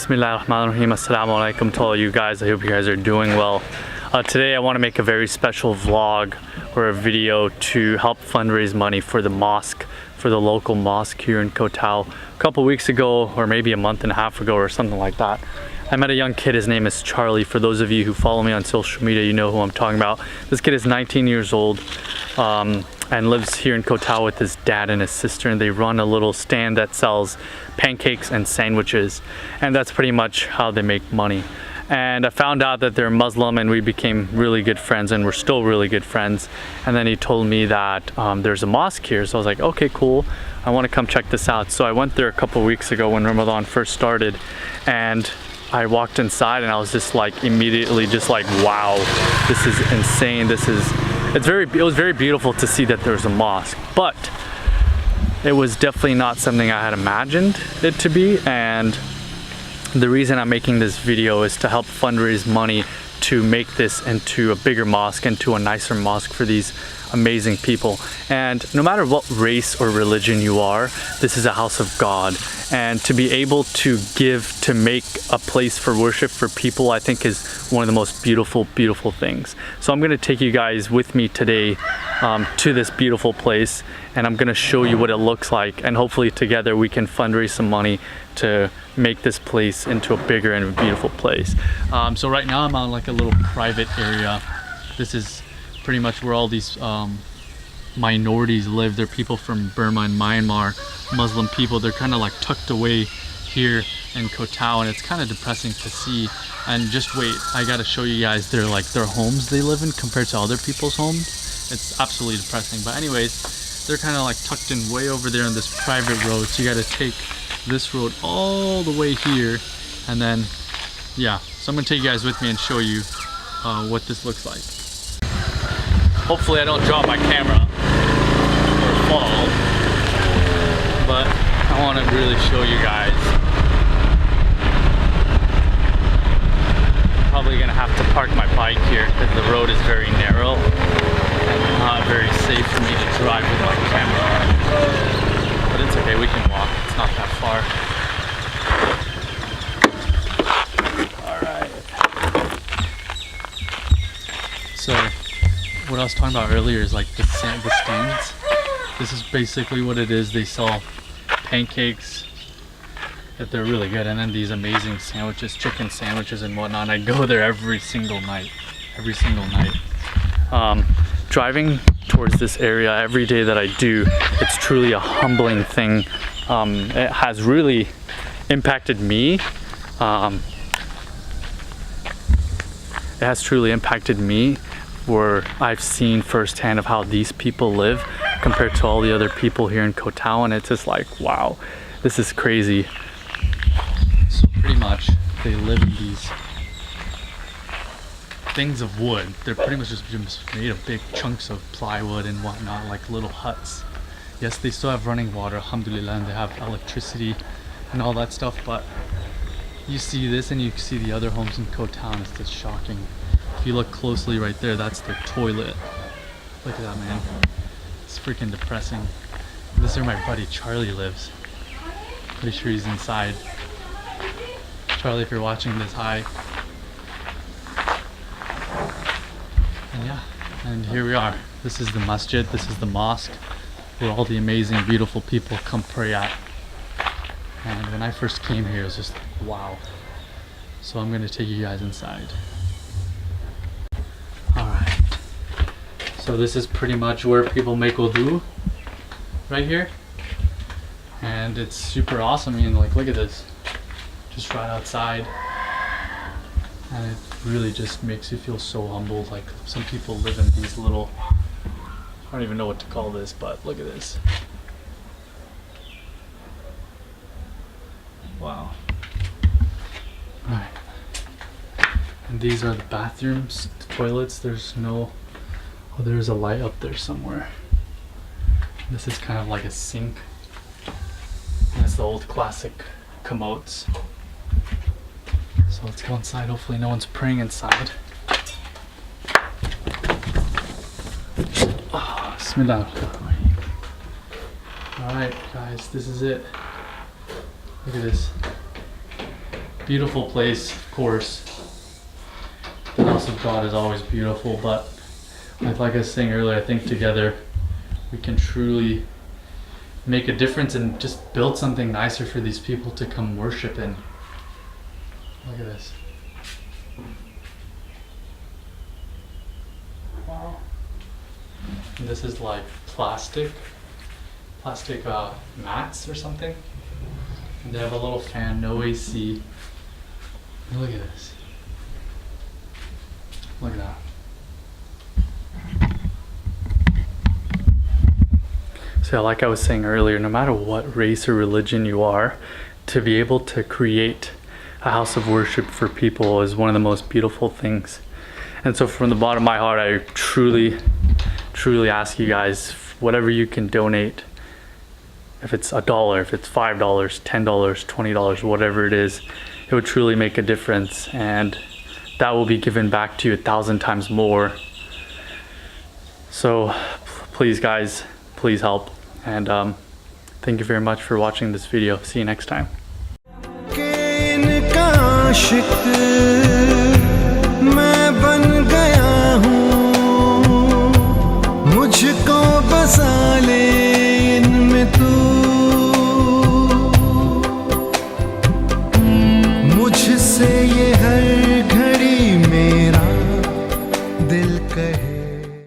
Bismillahirrahmanirrahim. Assalamu alaikum to all you guys. I hope you guys are doing well. Today I want to make a very special vlog or a video to help fundraise money for the mosque, for the local mosque here in Koh Tao. A couple weeks ago, or maybe a month and a half ago or something like that, I met a young kid. His name is Charlie. For those of you who follow me on social media, you know who I'm talking about. This kid is 19 years old and lives here in Koh Tao with his dad and his sister, and they run a little stand that sells pancakes and sandwiches, and that's pretty much how they make money. And I found out that they're Muslim, and we became really good friends, and we're still really good friends. And then he told me that there's a mosque here, so I was like, okay, cool, I want to come check this out. So I went there a couple weeks ago when Ramadan first started, and I walked inside and I was just like immediately just like, wow, this is insane. It was very beautiful to see that there's a mosque, but it was definitely not something I had imagined it to be. And the reason I'm making this video is to help fundraise money to make this into a bigger mosque, into a nicer mosque for these amazing people. And no matter what race or religion you are, this is a house of God, and to be able to give, to make a place for worship for people, I think is one of the most beautiful things. So I'm going to take you guys with me today to this beautiful place, and I'm going to show you what it looks like, and hopefully together we can fundraise some money to make this place into a bigger and a beautiful place. So right now I'm on like a little private area. This is pretty much where all these minorities live. They're people from Burma and Myanmar, Muslim people. They're kind of like tucked away here in Koh Tao, and it's kind of depressing to see. And just wait, I gotta show you guys their homes they live in compared to other people's homes. It's absolutely depressing. But anyways, they're kind of like tucked in way over there on this private road, so you gotta take this road all the way here, and then yeah, so I'm gonna take you guys with me and show you what this looks like. Hopefully I don't drop my camera or fall, but I want to really show you guys. I'm probably gonna have to park my bike here because the road is very narrow and not very safe for me to drive with my camera, but it's okay, we can walk, it's not that far. Alright, so what I was talking about earlier is like the stands. This is basically what it is. They sell pancakes that they're really good, and then these amazing sandwiches, chicken sandwiches and whatnot. I go there every single night. Driving towards this area every day that I do, it's truly a humbling thing. It has really impacted me. It has truly impacted me, where I've seen firsthand of how these people live compared to all the other people here in Koh Tao, and it's just like, wow, this is crazy. So pretty much they live in these things of wood. They're pretty much just made of big chunks of plywood and whatnot, like little huts. Yes, they still have running water, alhamdulillah, and they have electricity and all that stuff, but you see this and you see the other homes in Koh Tao, and it's just shocking. If you look closely right there, that's their toilet. Look at that, man. It's freaking depressing. This is where my buddy Charlie lives. Pretty sure he's inside. Charlie, if you're watching this, hi. And yeah, and here we are. This is the masjid, this is the mosque, where all the amazing, beautiful people come pray at. And when I first came here, it was just like, wow. So I'm gonna take you guys inside. Alright, so this is pretty much where people make wudu, right here, and it's super awesome. I mean, like, look at this, just right outside, and it really just makes you feel so humbled. Like, some people live in these little, I don't even know what to call this, but look at this. Wow. Alright. And these are the bathrooms, the toilets. There's no, oh, there's a light up there somewhere. This is kind of like a sink. And that's the old classic commodes. So let's go inside. Hopefully no one's praying inside. Oh, Bismillah. Alright guys, this is it. Look at this. beautiful place, of course. The house of God is always beautiful, but like I was saying earlier, I think together we can truly make a difference and just build something nicer for these people to come worship in. Look at this. Wow. And this is like plastic mats or something. And they have a little fan, no AC. Look at this. Look at that. So like I was saying earlier, no matter what race or religion you are, to be able to create a house of worship for people is one of the most beautiful things. And so from the bottom of my heart, I truly ask you guys, whatever you can donate, if it's $1, if it's $5, $10, $20, whatever it is, it would truly make a difference, and that will be given back to you 1,000 times more. So please guys, please help, and thank you very much for watching this video. See you next time. मुझको बसा ले।